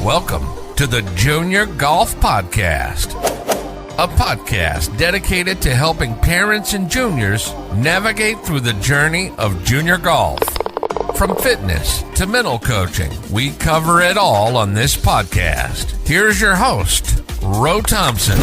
Welcome to the Junior Golf Podcast, a podcast dedicated to helping parents and juniors navigate through the journey of junior golf. From fitness to mental coaching, we cover it all on this podcast. Here's your host, Ro Thompson.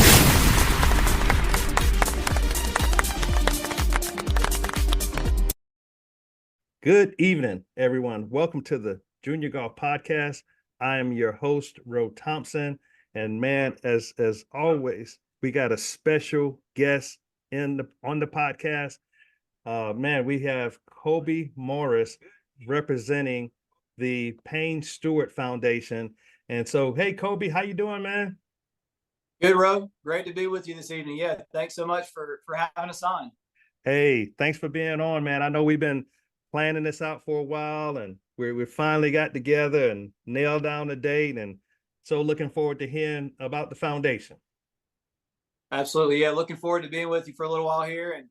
Good evening, everyone. Welcome to the Junior Golf Podcast. I am your host, Ro Thompson. And man, as always, we got a special guest on the podcast. Man, we have Colby Morris representing the Payne Stewart Foundation. And so, hey, Colby, how you doing, man? Good, Ro. Great to be with you this evening. Yeah, thanks so much for having us on. Hey, thanks for being on, man. I know we've been planning this out for a while, and we finally got together and nailed down the date, and so looking forward to hearing about the foundation. Absolutely. Yeah, looking forward to being with you for a little while here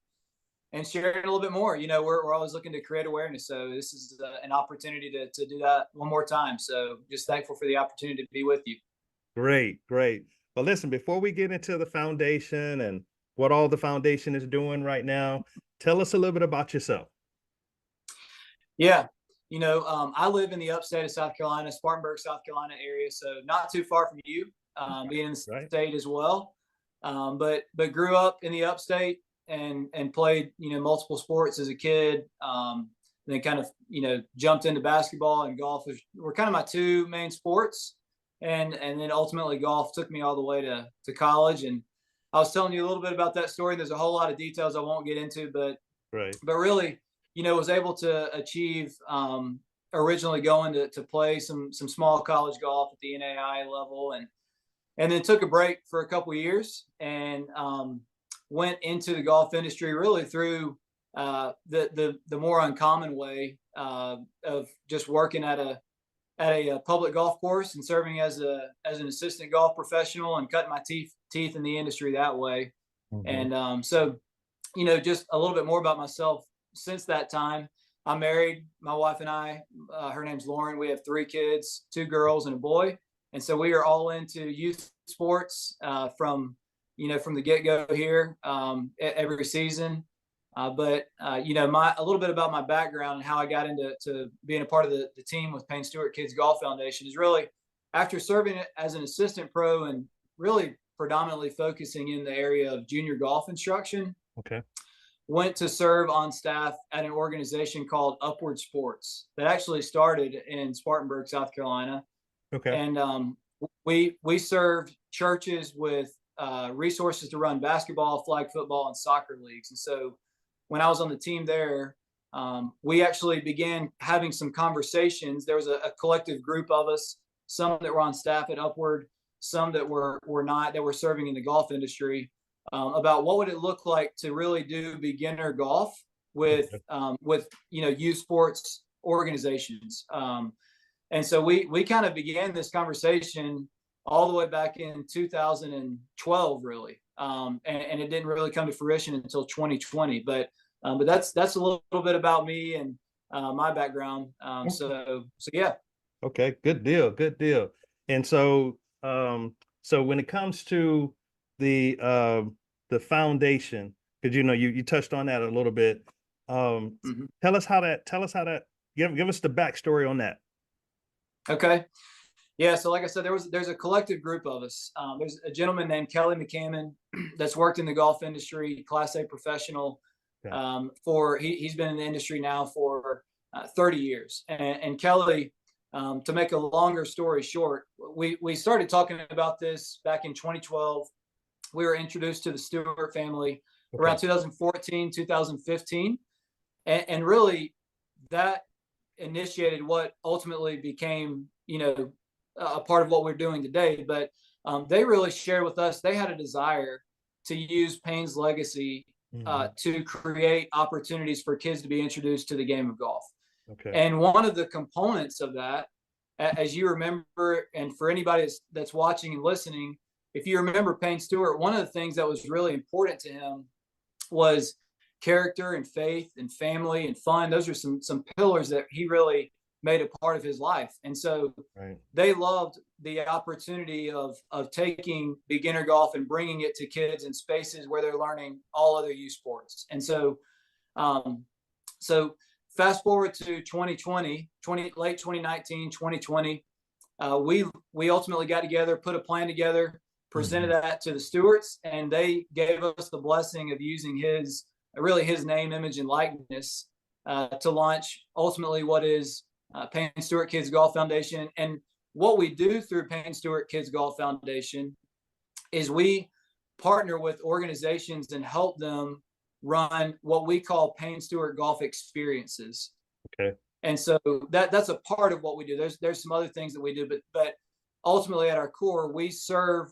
and sharing a little bit more. You know, we're always looking to create awareness, so this is an opportunity to do that one more time. So just thankful for the opportunity to be with you. Great. Well, listen, before we get into the foundation and what all the foundation is doing right now, tell us a little bit about yourself. Yeah. You know, I live in the upstate of South Carolina, Spartanburg, South Carolina area, so not too far from you, being in the state as well. But grew up in the upstate and played, multiple sports as a kid. Then kind of, jumped into basketball and golf were kind of my two main sports. And then ultimately golf took me all the way to college. And I was telling you a little bit about that story. There's a whole lot of details I won't get into, but really, was able to achieve originally going to play some small college golf at the NAIA level, and then took a break for a couple of years and went into the golf industry really through the more uncommon way of just working at a public golf course and serving as an assistant golf professional and cutting my teeth in the industry that way. Mm-hmm. And so just a little bit more about myself. Since that time, I'm married. My wife and I, her name's Lauren. We have 3 kids, 2 girls and a boy. And so we are all into youth sports from the get-go here every season. But a little bit about my background and how I got into being a part of the team with Payne Stewart Kids Golf Foundation is really after serving as an assistant pro and really predominantly focusing in the area of junior golf instruction. Okay. Went to serve on staff at an organization called Upward Sports that actually started in Spartanburg, South Carolina. Okay. And we served churches with resources to run basketball, flag football, and soccer leagues. And so when I was on the team there, we actually began having some conversations. There was a collective group of us, some that were on staff at Upward, some that were not, that were serving in the golf industry. About what would it look like to really do beginner golf with youth sports organizations. And so we kind of began this conversation all the way back in 2012, really. And it didn't really come to fruition until 2020, but that's a little bit about me and my background. So yeah. Okay. Good deal. And so when it comes to the foundation, because you touched on that a little bit. Tell us how that give us the backstory on that. Okay. Yeah, so like I said, there's a collective group of us. There's a gentleman named Kelly McCammon that's worked in the golf industry, Class A professional. He's been in the industry now for 30 years. And Kelly, to make a longer story short, we started talking about this back in 2012. We were introduced to the Stewart family around 2014, 2015. And really that initiated what ultimately became, a part of what we're doing today. But they really shared with us, they had a desire to use Payne's legacy to create opportunities for kids to be introduced to the game of golf. Okay. And one of the components of that, as you remember, and for anybody that's watching and listening, if you remember Payne Stewart, one of the things that was really important to him was character and faith and family and fun. Those are some pillars that he really, made a part of his life. And so they loved the opportunity of taking beginner golf and bringing it to kids in spaces where they're learning all other youth sports. And so, so fast forward to 2020, late 2019, 2020, we ultimately got together, put a plan together, presented that to the Stewarts, and they gave us the blessing of using his name, image, and likeness to launch ultimately what is Payne Stewart Kids Golf Foundation. And what we do through Payne Stewart Kids Golf Foundation is we partner with organizations and help them run what we call Payne Stewart Golf Experiences. Okay. And so that's a part of what we do. There's some other things that we do, but ultimately at our core, we serve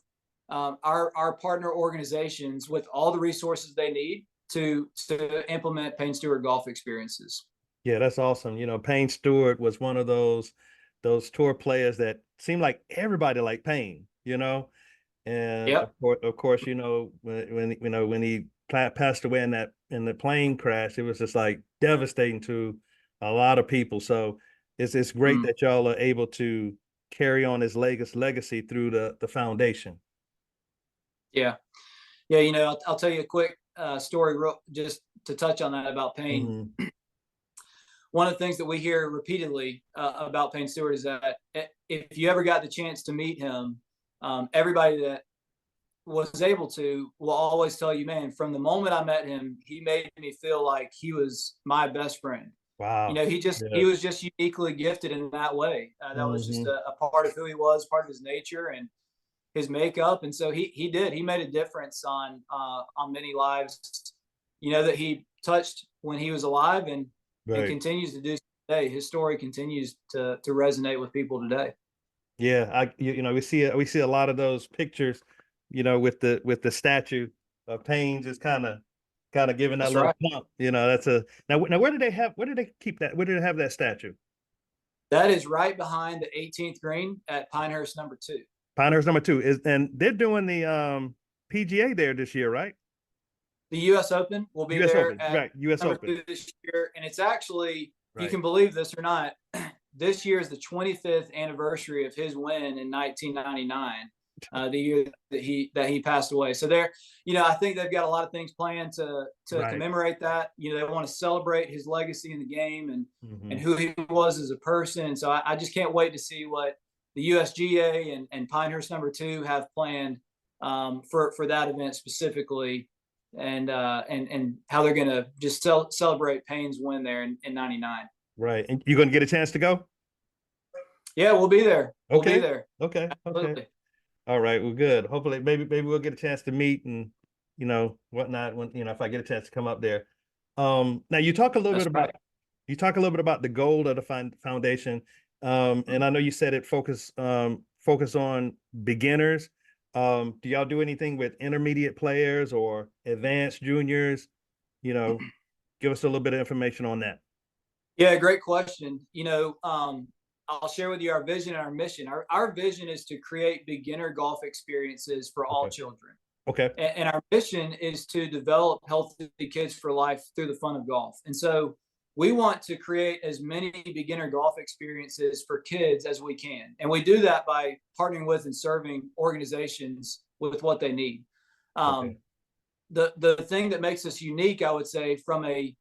our partner organizations with all the resources they need to implement Payne Stewart Golf Experiences. Yeah, that's awesome. You know, Payne Stewart was one of those tour players that seemed like everybody liked Payne, you know. And of course, you know, when he passed away in the plane crash, it was just like devastating to a lot of people. So it's great that y'all are able to carry on his legacy through the foundation. Yeah. You know, I'll tell you a quick story just to touch on that about Payne. One of the things that we hear repeatedly about Payne Stewart is that if you ever got the chance to meet him, everybody that was able to will always tell you, man, from the moment I met him, he made me feel like he was my best friend. Wow. You know, he was just uniquely gifted in that way. That was just a part of who he was, part of his nature and his makeup. And so he made a difference on many lives, you know, that he touched when he was alive and continues to do today. His story continues to resonate with people today. Yeah, you know, we see a lot of those pictures, you know, with the statue of Payne just kind of giving that little pump. You know, that's now where did they keep that? Where did they have that statue? That is right behind the 18th green at Pinehurst number 2. Pinehurst number 2 and they're doing the PGA there this year, right? The U.S. Open will be there at U.S. Open 2 this year, and it's actually, if you can believe this or not, this year is the 25th anniversary of his win in 1999, the year that he passed away. So there, you know, I think they've got a lot of things planned to commemorate that. You know, they want to celebrate his legacy in the game and who he was as a person. And so I just can't wait to see what the USGA and Pinehurst number 2 have planned for that event specifically. And how they're going to just celebrate Payne's win there in 99. Right. And you're going to get a chance to go? Yeah, we'll be there. We'll be there. Okay. Absolutely. Okay. All right. Well, good. Hopefully, maybe we'll get a chance to meet and, you know, whatnot when, you know, if I get a chance to come up there. Now you talk a little bit about the goal of the foundation. And I know you said it focus on beginners. Do y'all do anything with intermediate players or advanced juniors? You know, give us a little bit of information on that. Yeah, great question. You know, I'll share with you our vision and our mission. Our vision is to create beginner golf experiences for all children. Okay. And our mission is to develop healthy kids for life through the fun of golf. And so we want to create as many beginner golf experiences for kids as we can. And we do that by partnering with and serving organizations with what they need. The thing that makes us unique, I would say, from a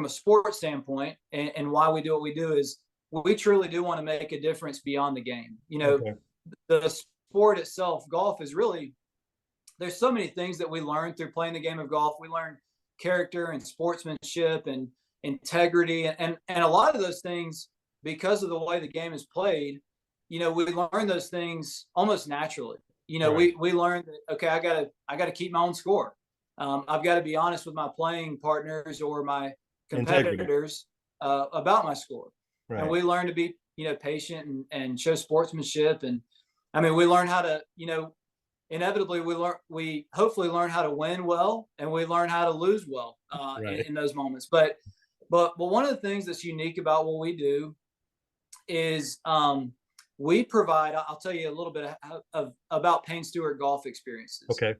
sports standpoint and why we do what we do is we truly do want to make a difference beyond the game. You know, the sport itself, golf is really, there's so many things that we learn through playing the game of golf. We learn character and sportsmanship and integrity and a lot of those things, because of the way the game is played, you know, we learn those things almost naturally. You know, we learn that, okay, I gotta keep my own score. I've got to be honest with my playing partners or my competitors about my score. And we learn to be, you know, patient and show sportsmanship. And I mean, we learn how to, you know, inevitably we hopefully learn how to win well, and we learn how to lose well in those moments. But one of the things that's unique about what we do is we provide, I'll tell you a little bit about Payne Stewart Golf Experiences. Okay.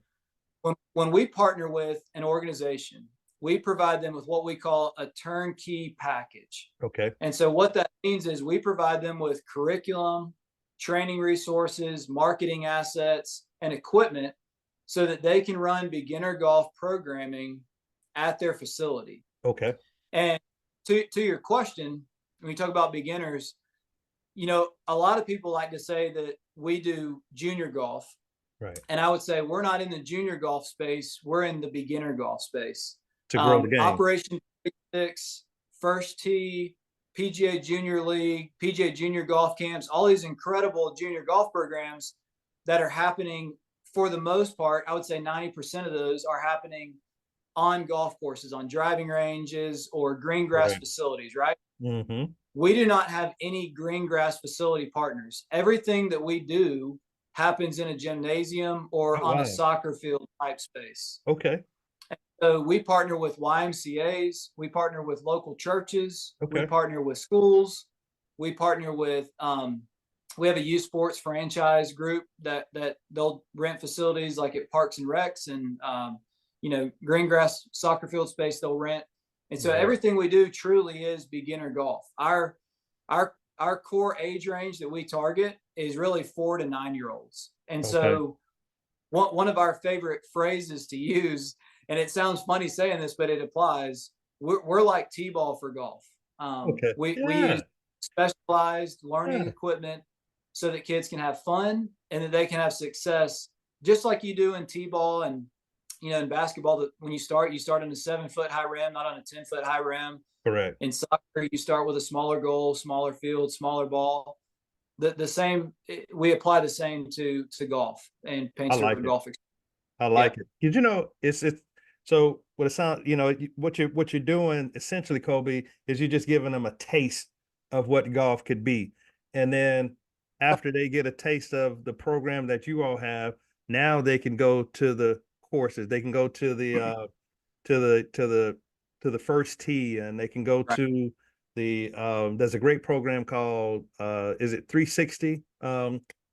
When we partner with an organization, we provide them with what we call a turnkey package. Okay. And so what that means is we provide them with curriculum, training resources, marketing assets, and equipment so that they can run beginner golf programming at their facility. Okay. And to your question, when we talk about beginners, you know, a lot of people like to say that we do junior golf. Right. And I would say we're not in the junior golf space. We're in the beginner golf space. To grow the game. Operation 36, First Tee, PGA Junior League, PGA Junior Golf Camps, all these incredible junior golf programs that are happening for the most part. I would say 90% of those are happening on golf courses, on driving ranges or green grass facilities, right? Mm-hmm. We do not have any green grass facility partners. Everything that we do happens in a gymnasium or on a soccer field type space. Okay. So we partner with YMCAs, we partner with local churches, Okay. we partner with schools, we partner with we have a youth sports franchise group that they'll rent facilities like at Parks and Recs and you know, green grass soccer field space they'll rent. And so everything we do truly is beginner golf. Our core age range that we target is really 4 to 9 year olds. And so one of our favorite phrases to use, and it sounds funny saying this, but it applies. We're like T-ball for golf. We use specialized learning equipment so that kids can have fun and that they can have success, just like you do in T-ball and, you know, in basketball. That when you start on a 7-foot high rim, not on a 10-foot high rim. Correct. In soccer, you start with a smaller goal, smaller field, smaller ball. The same, we apply the same to golf and Payne Stewart Golf Experiences. I like it. Because, you know, it's so what it sounds, you know, what you're doing essentially, Colby, is you're just giving them a taste of what golf could be. And then after they get a taste of the program that you all have, now they can go to the courses. They can go to the to the First Tee, and they can go to the there's a great program called is it 360?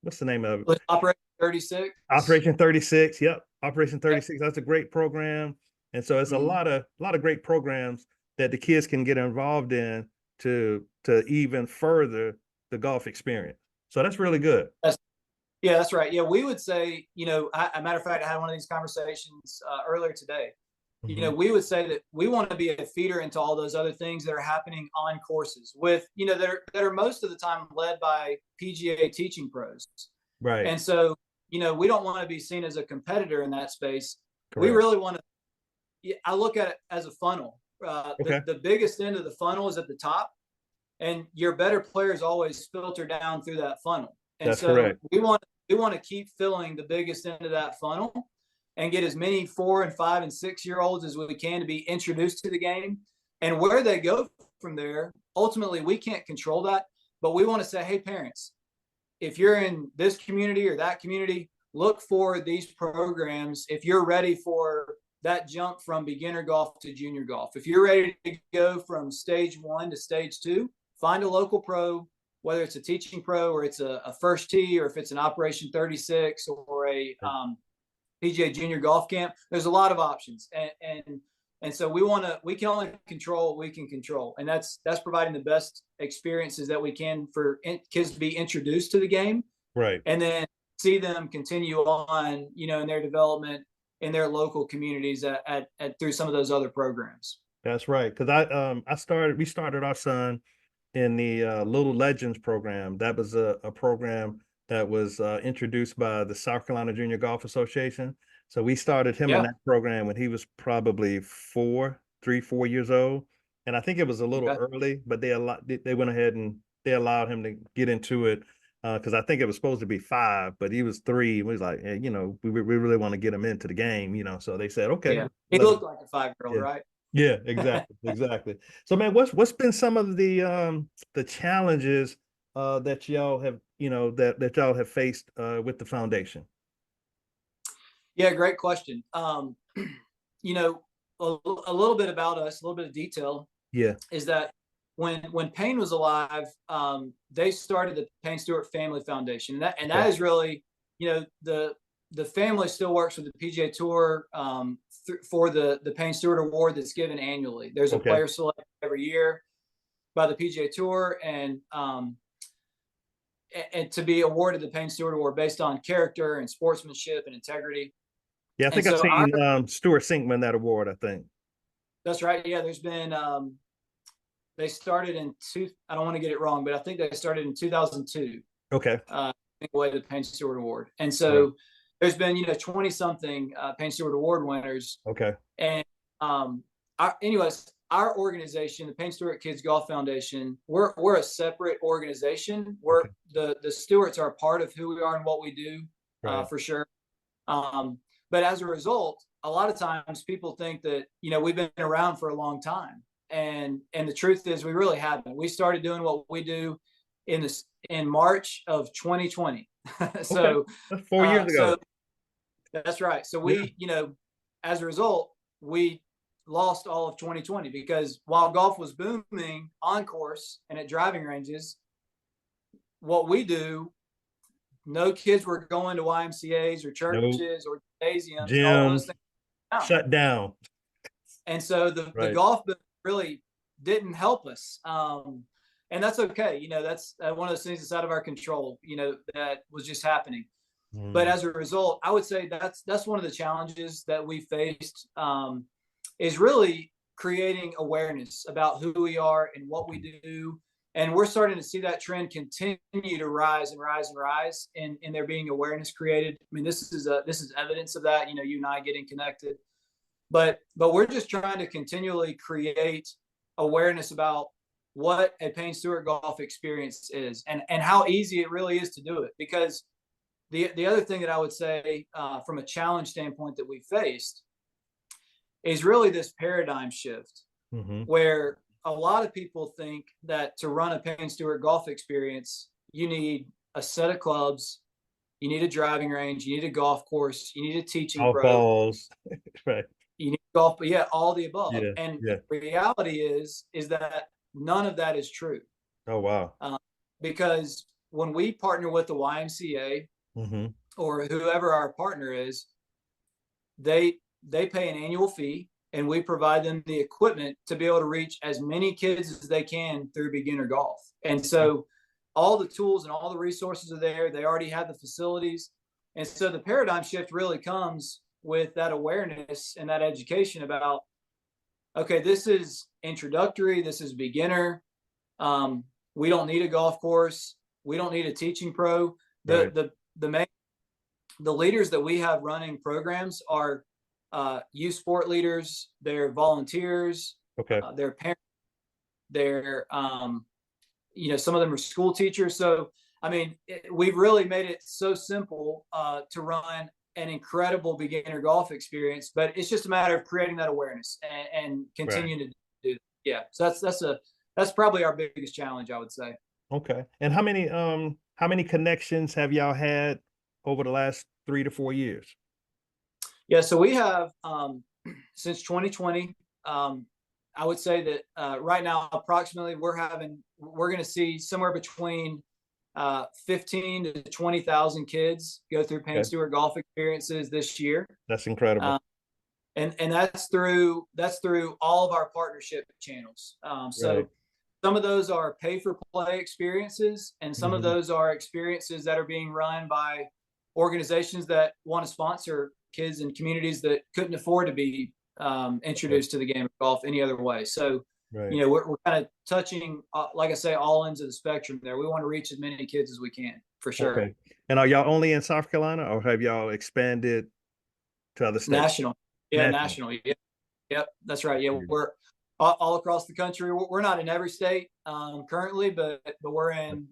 What's the name of it? Operation 36. Operation 36. Yep. Operation 36. That's a great program. And so it's a lot of great programs that the kids can get involved in to even further the golf experience. So that's really good. That's right. Yeah, we would say, you know, a matter of fact, I had one of these conversations earlier today. You know, we would say that we want to be a feeder into all those other things that are happening on courses with, you know, that are most of the time led by PGA teaching pros. Right. And so, you know, we don't want to be seen as a competitor in that space. Correct. We really want to, I look at it as a funnel. The biggest end of the funnel is at the top, and your better players always filter down through that funnel. And That's so correct. we want to keep filling the biggest end of that funnel and get as many 4 and 5 and 6 year olds as we can to be introduced to the game. And where they go from there, ultimately we can't control that, but we want to say, hey, parents, if you're in this community or that community, look for these programs. If you're ready for that jump from beginner golf to junior golf, if you're ready to go from stage 1 to stage 2, find a local pro, whether it's a teaching pro or it's a First Tee, or if it's an Operation 36 or a PGA Junior Golf Camp. There's a lot of options, and so we can only control what we can control, and that's providing the best experiences that we can for kids to be introduced to the game, right, and then see them continue on, you know, in their development in their local communities at through some of those other programs. That's right. Because we started our son in the Little Legends program. That was a program that was introduced by the South Carolina Junior Golf Association. So we started him in that program when he was probably 4 years old. And I think it was a little early, but they went ahead and they allowed him to get into it because I think it was supposed to be 5, but he was 3. We was like, hey, you know, we really want to get him into the game, you know. So they said, okay. Yeah. He looked like a 5-year-old, right? Yeah, exactly, exactly. So, man, what's been some of the challenges that y'all have, you know, that y'all have faced with the foundation? Yeah, great question. You know, a little bit about us, a little bit of detail. Yeah, is that when Payne was alive, they started the Payne Stewart Family Foundation, and that is really, you know, the family still works with the PGA Tour for the Payne Stewart Award that's given annually. There's a player selected every year by the PGA Tour, and to be awarded the Payne Stewart Award based on character and sportsmanship and integrity. Yeah, I think I've seen Stuart Sinkman that award, I think. That's right. Yeah, there's been they started in I don't want to get it wrong, but I think they started in 2002. Okay. Away the Payne Stewart Award. And so there's been, 20 something Payne Stewart Award winners. Okay. And our organization, the Payne Stewart Kids Golf Foundation, we're a separate organization. The Stewarts are a part of who we are and what we do, for sure. But as a result, a lot of times people think that, we've been around for a long time. And the truth is we really haven't. We started doing what we do in March of 2020. So that's 4 years ago. So that's right. So we, as a result, we lost all of 2020 because while golf was booming on course and at driving ranges, what we do, no kids were going to YMCAs or churches or gymnasiums. Gyms shut down. And so the golf really didn't help us. And that's okay. That's one of those things that's out of our control, that was just happening. But as a result, I would say that's one of the challenges that we faced, is really creating awareness about who we are and what we do. And we're starting to see that trend continue to rise and rise and rise, and there being awareness created. I mean, this is evidence of that, you and I getting connected. But we're just trying to continually create awareness about what a Payne Stewart Golf Experience is and how easy it really is to do it. Because the other thing that I would say from a challenge standpoint that we faced is really this paradigm shift, where a lot of people think that to run a Payne Stewart Golf Experience, you need a set of clubs, you need a driving range, you need a golf course, you need a teaching pro, balls, right? You need golf, but all the above. Yeah, and the reality is that none of that is true. Oh, wow. Because when we partner with the YMCA or whoever our partner is, they pay an annual fee, and we provide them the equipment to be able to reach as many kids as they can through beginner golf. And so all the tools and all the resources are there. They already have the facilities. And so the paradigm shift really comes with that awareness and that education about, okay, this is introductory, this is beginner. We don't need a golf course. We don't need a teaching pro. The leaders that we have running programs are youth sport leaders, they're volunteers, they're parents, they're some of them are school teachers. So I mean, we've really made it so simple to run an incredible beginner golf experience, but it's just a matter of creating that awareness and continuing to do. Yeah, so that's probably our biggest challenge, I would say. Okay. And how many connections have y'all had over the last 3 to 4 years? Yeah, so we have since 2020. I would say that right now, approximately, we're going to see somewhere between 15 to 20,000 kids go through Payne Stewart Golf Experiences this year. That's incredible. And that's through all of our partnership channels. So some of those are pay for play experiences, and some of those are experiences that are being run by organizations that want to sponsor kids in communities that couldn't afford to be introduced to the game of golf any other way. So, we're kind of touching, like I say, all ends of the spectrum there. We want to reach as many kids as we can, for sure. Okay. And are y'all only in South Carolina, or have y'all expanded to other states? National. Yeah, national. Yeah. Yep, that's right. Yeah, we're all across the country. We're not in every state currently, but we're in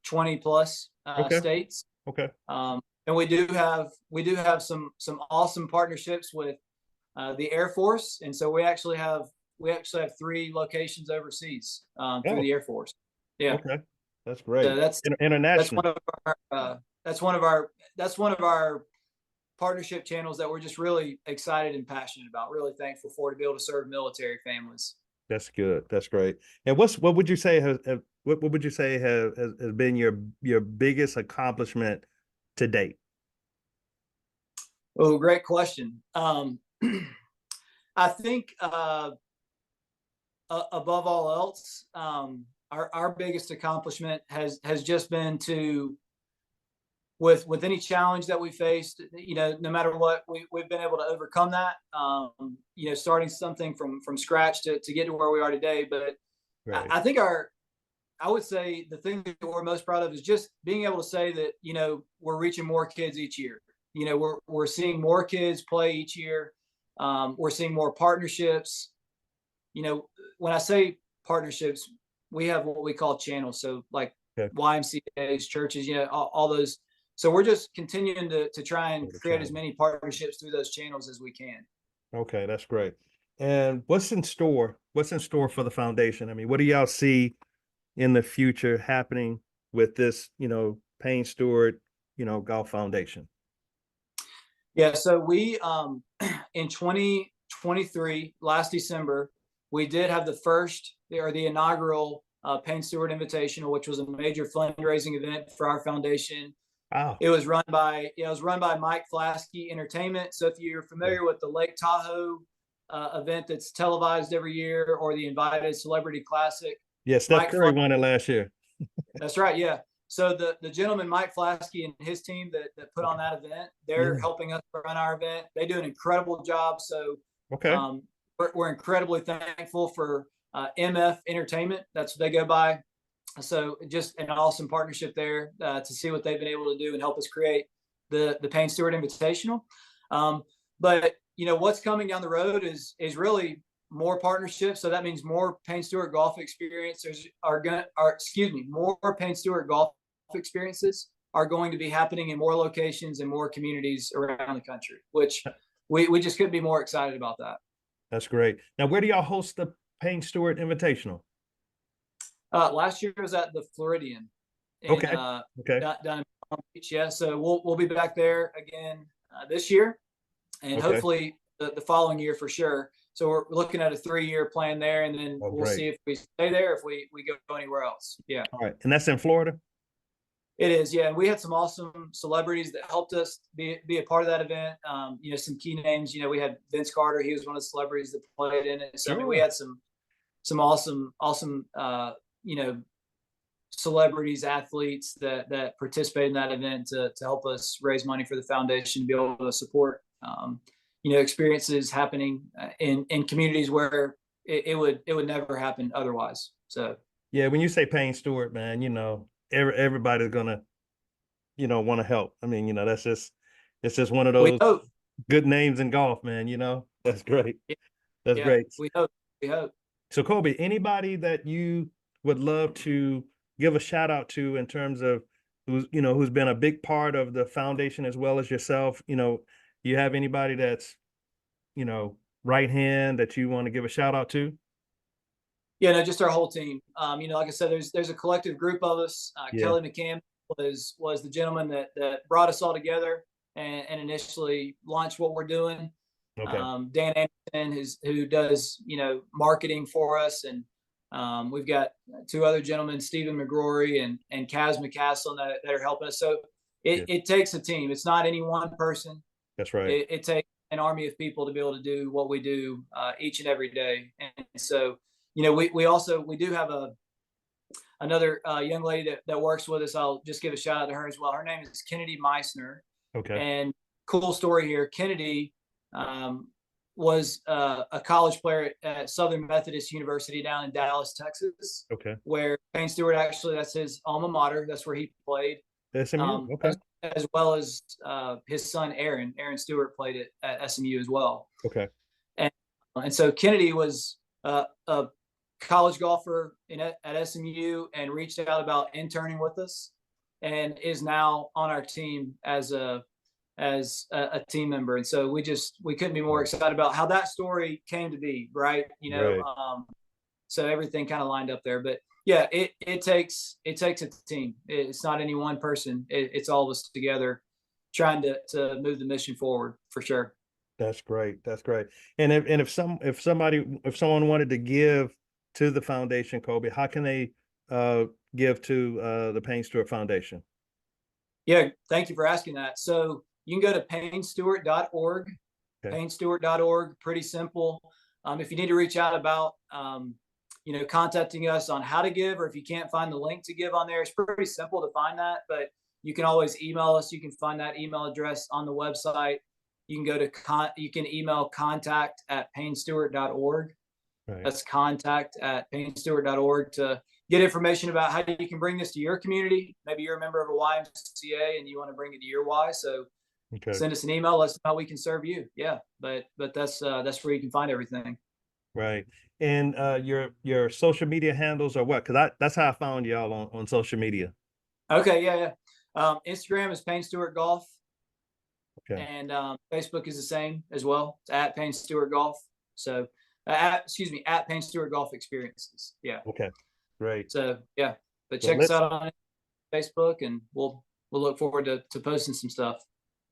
20 plus states. Okay. And we do have some awesome partnerships with the Air Force, and so we actually have 3 locations overseas through the Air Force. Yeah. Okay. That's great. So that's international. That's one of our partnership channels that we're just really excited and passionate about. Really thankful for, to be able to serve military families. That's good. That's great. And what would you say has been your biggest accomplishment to date? Oh, great question. I think above all else, our biggest accomplishment has just been to, with any challenge that we faced, no matter what, we've been able to overcome that. Starting something from scratch to get to where we are today. But Right. I think I would say the thing that we're most proud of is just being able to say that, we're reaching more kids each year. We're seeing more kids play each year. We're seeing more partnerships. When I say partnerships, we have what we call channels. So like Okay. YMCA's, churches, all those. So we're just continuing to try and create as many partnerships through those channels as we can. Okay, that's great. And what's in store? What's in store for the foundation? I mean, what do y'all see in the future happening with this, Payne Stewart, Golf Foundation? Yeah, so we in 2023, last December, we did have the inaugural Payne Stewart Invitational, which was a major fundraising event for our foundation. Wow. It was run by Mike Flasky Entertainment. So if you're familiar with the Lake Tahoe event that's televised every year, or the Invited Celebrity Classic. Yeah, Steph Curry won it last year. That's right. Yeah. So the gentleman, Mike Flasky, and his team that put on that event, they're helping us run our event. They do an incredible job. So we're incredibly thankful for MF Entertainment. That's what they go by. So just an awesome partnership there to see what they've been able to do and help us create the Payne Stewart Invitational. But what's coming down the road is really more partnerships. So that means more Payne Stewart Golf Experiences more Payne Stewart Golf Experiences are going to be happening in more locations and more communities around the country, which we just couldn't be more excited about that. That's great. Now, where do y'all host the Payne Stewart Invitational? Last year was at the Floridian down in Palm Beach. Yeah, so we'll be back there again this year, and hopefully the following year for sure. So we're looking at a 3-year plan there, and then we'll see if we stay there, if we go anywhere else. Yeah. All right, and that's in Florida? It is, yeah. And we had some awesome celebrities that helped us be a part of that event. Some key names. We had Vince Carter. He was one of the celebrities that played in it. So I mean, we had some awesome celebrities, athletes that participated in that event to help us raise money for the foundation, to be able to support experiences happening in communities where it would never happen otherwise. So yeah, when you say Payne Stewart, man, everybody's gonna want to help. I mean, it's just one of those good names in golf, man. That's great. That's great. We hope. So Colby, anybody that you would love to give a shout out to in terms of who's been a big part of the foundation as well as yourself? You have anybody that's, right hand that you want to give a shout out to? Yeah, no, just our whole team. Like I said, there's a collective group of us. Kelly McCann was the gentleman that brought us all together and initially launched what we're doing. Dan Anderson, who does marketing for us, and we've got 2 other gentlemen, Stephen McGrory and Kaz McCaslin, that are helping us. So it takes a team. It's not any one person. That's right. It takes an army of people to be able to do what we do each and every day. And so, we do have another young lady that works with us. I'll just give a shout out to her as well. Her name is Kennedy Meissner. Okay. And cool story here. Kennedy was a college player at Southern Methodist University down in Dallas, Texas. Okay. Where Payne Stewart, actually, that's his alma mater. That's where he played. SMU. Okay. As well as his son Aaron Stewart played at SMU as well. Okay. And so Kennedy was a college golfer at SMU and reached out about interning with us, and is now on our team as a team member. And so we couldn't be more excited about how that story came to be, right? So everything kind of lined up there. But yeah, it takes a team. It's not any one person. It's all of us together trying to move the mission forward, for sure. That's great. That's great. And if someone wanted to give to the foundation, Colby, how can they give to the Payne Stewart Foundation? Yeah, thank you for asking that. So you can go to paynestewart.org. Okay. Paynestewart.org, pretty simple. If you need to reach out about, contacting us on how to give, or if you can't find the link to give on there, it's pretty simple to find that, but you can always email us. You can find that email address on the website. You can go to, you can email contact@paynestewart.org. Right. That's contact@paynestewart.org to get information about how you can bring this to your community. Maybe you're a member of a YMCA and you want to bring it to your Y. So send us an email. Let us know how we can serve you. Yeah. But that's where you can find everything. Right. And your social media handles are what? Because that's how I found y'all on social media. Okay. Yeah. Instagram is Payne Stewart Golf. Okay. And Facebook is the same as well. It's at Payne Stewart Golf. So at Payne Stewart Golf Experiences. Yeah. Okay. Great. So yeah, but check us out on Facebook, and we'll look forward to posting some stuff.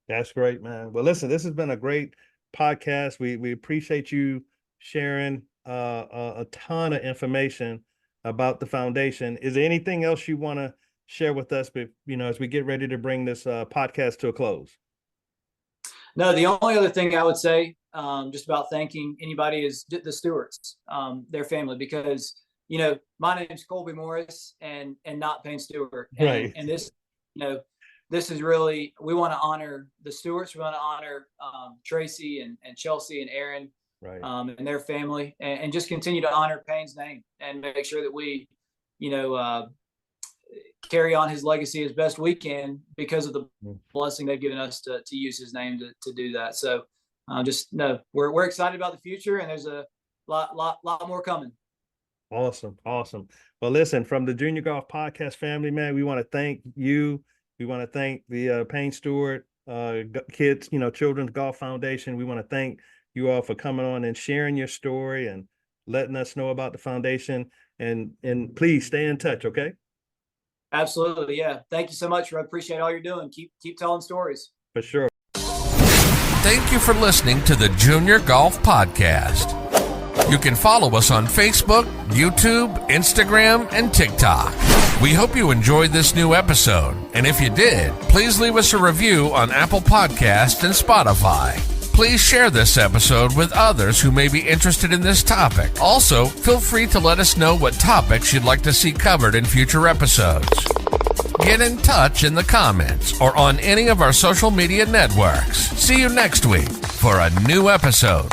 That's great, man. Well, listen, this has been a great podcast. We appreciate you sharing a ton of information about the foundation. Is there anything else you want to share with us, as we get ready to bring this podcast to a close? No, the only other thing I would say, just about thanking anybody, is the Stewarts, their family, because, my name's Colby Morris and not Payne Stewart. Right. And this, this is really, we want to honor the Stewarts. We want to honor Tracy and Chelsea and Aaron, right, and their family, and just continue to honor Payne's name and make sure that we, carry on his legacy as best we can because of the blessing they've given us to use his name to do that. So just know we're excited about the future, and there's a lot more coming. Awesome. Well, listen, from the Junior Golf Podcast family, man, we want to thank you. We want to thank the Payne Stewart Kids, Children's Golf Foundation. We want to thank you all for coming on and sharing your story and letting us know about the foundation. And please stay in touch, okay? Absolutely. Yeah. Thank you so much. I appreciate all you're doing. Keep telling stories. For sure. Thank you for listening to the Junior Golf Podcast. You can follow us on Facebook, YouTube, Instagram, and TikTok. We hope you enjoyed this new episode. And if you did, please leave us a review on Apple Podcasts and Spotify. Please share this episode with others who may be interested in this topic. Also, feel free to let us know what topics you'd like to see covered in future episodes. Get in touch in the comments or on any of our social media networks. See you next week for a new episode